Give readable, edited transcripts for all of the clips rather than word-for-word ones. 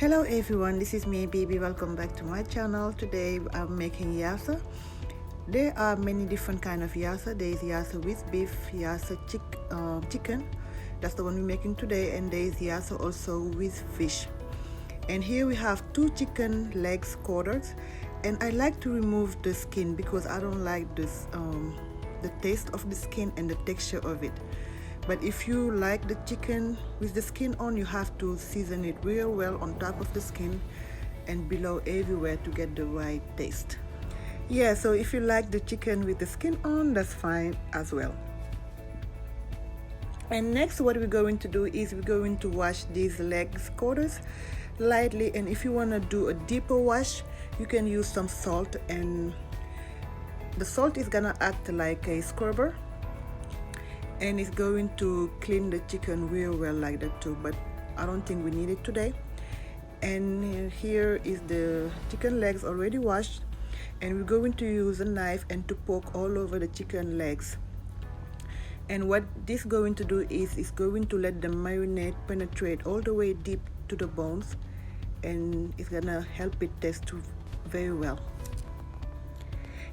Hello everyone, this is me Baby. Welcome back to my channel. Today I'm making yassa. There are many different kind of yassa. There is yassa with beef, yassa chicken. That's the one we're making today, and there is yassa also with fish. And here we have 2 chicken legs quarters, and I like to remove the skin because I don't like this the taste of the skin and the texture of it. But if you like the chicken with the skin on, you have to season it real well on top of the skin and below everywhere to get the right taste. Yeah, so if you like the chicken with the skin on, that's fine as well. And next, what we're going to do is we're going to wash these legs quarters lightly, and if you want to do a deeper wash, you can use some salt, and the salt is gonna act like a scrubber, and it's going to clean the chicken real well like that too, but I don't think we need it today. And here is the chicken legs already washed, and we're going to use a knife and to poke all over the chicken legs. And what this is going to do is it's going to let the marinade penetrate all the way deep to the bones, and it's gonna help it taste very well.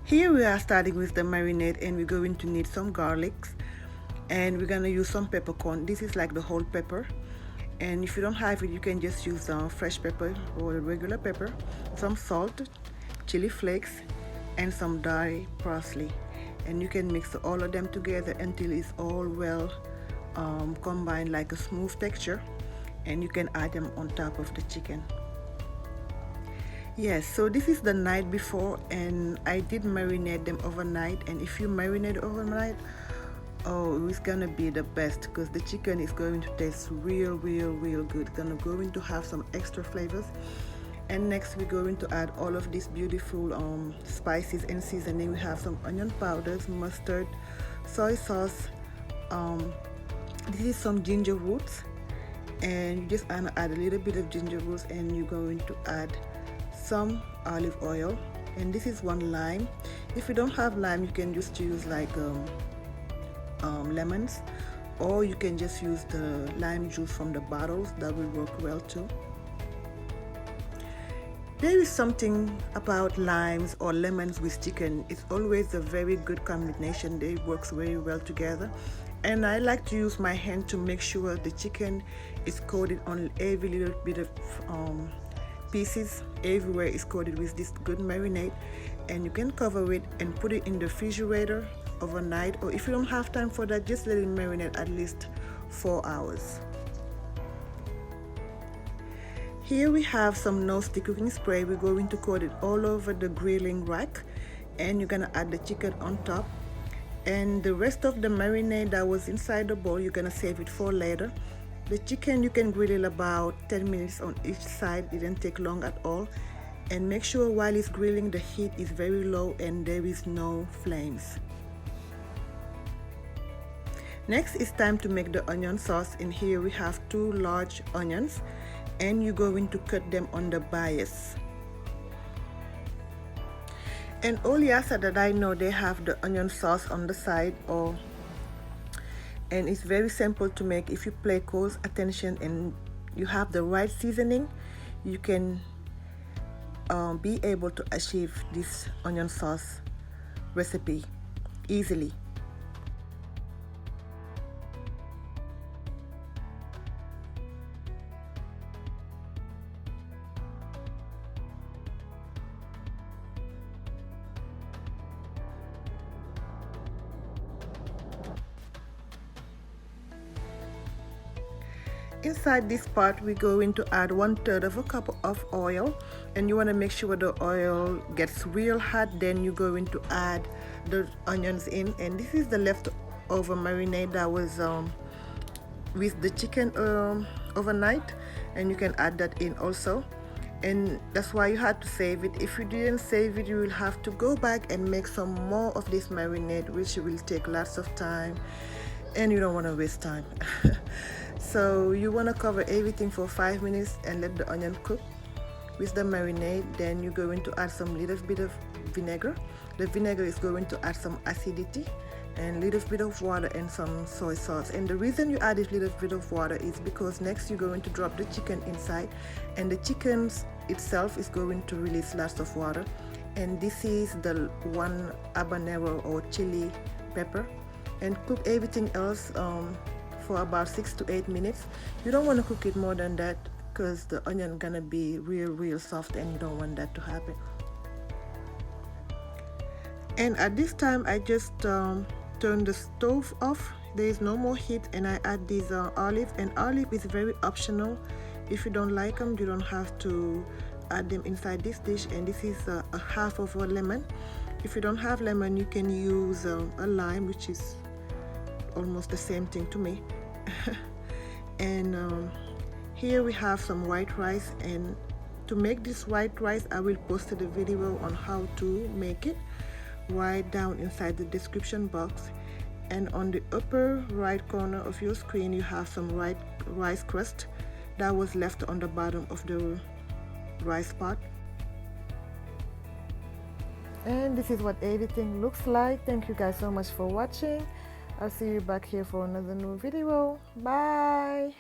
Here we are starting with the marinade, and we're going to need some garlics, and we're gonna use some peppercorn. This is like the whole pepper, and if you don't have it, you can just use fresh pepper or regular pepper, some salt, chili flakes, and some dry parsley. And you can mix all of them together until it's all well combined like a smooth texture, and you can add them on top of the chicken. Yes, so this is the night before, and I did marinate them overnight. And if you marinate overnight, oh, it's gonna be the best because the chicken is going to taste real good. It's gonna going to have some extra flavors. And next we're going to add all of these beautiful spices and seasoning. We have some onion powders, mustard, soy sauce, this is some ginger roots, and you just add a little bit of ginger roots, and you're going to add some olive oil, and this is 1 lime. If you don't have lime, you can just use like lemons, or you can just use the lime juice from the bottles. That will work well too. There is something about limes or lemons with chicken. It's always a very good combination. They work very well together, and I like to use my hand to make sure the chicken is coated on every little bit of pieces. Everywhere is coated with this good marinade, and you can cover it and put it in the refrigerator overnight, or if you don't have time for that, just let it marinate at least 4 hours. Here we have some no-stick cooking spray. We're going to coat it all over the grilling rack, and you're gonna add the chicken on top, and the rest of the marinade that was inside the bowl, you're gonna save it for later. The chicken, you can grill it about 10 minutes on each side. It didn't take long at all, and make sure while it's grilling the heat is very low and there is no flames. Next, it's time to make the onion sauce. In here we have 2 large onions, and you're going to cut them on the bias. And all yassa that I know, they have the onion sauce on the side, and it's very simple to make. If you pay close attention and you have the right seasoning, you can be able to achieve this onion sauce recipe easily. Inside this pot, we're going to add 1/3 of a cup of oil, and you want to make sure the oil gets real hot. Then you're going to add the onions in, and this is the leftover marinade that was with the chicken overnight, and you can add that in also, and that's why you had to save it. If you didn't save it, you will have to go back and make some more of this marinade, which will take lots of time, and you don't want to waste time. So you want to cover everything for 5 minutes and let the onion cook with the marinade. Then you're going to add some little bit of vinegar. The vinegar is going to add some acidity, and a little bit of water and some soy sauce. And the reason you add this little bit of water is because next you're going to drop the chicken inside, and the chicken itself is going to release lots of water. And this is the one habanero or chili pepper. And cook everything else for about 6 to 8 minutes. You don't want to cook it more than that because the onion gonna be real soft, and you don't want that to happen. And at this time I just turn the stove off. There is no more heat, and I add these olive, and olive is very optional. If you don't like them, you don't have to add them inside this dish. And this is a half of a lemon. If you don't have lemon, you can use a lime, which is almost the same thing to me. And here we have some white rice, and to make this white rice I will post the video on how to make it right down inside the description box. And on the upper right corner of your screen you have some rice crust that was left on the bottom of the rice pot. And this is what everything looks like. Thank you guys so much for watching. I'll see you back here for another new video. Bye.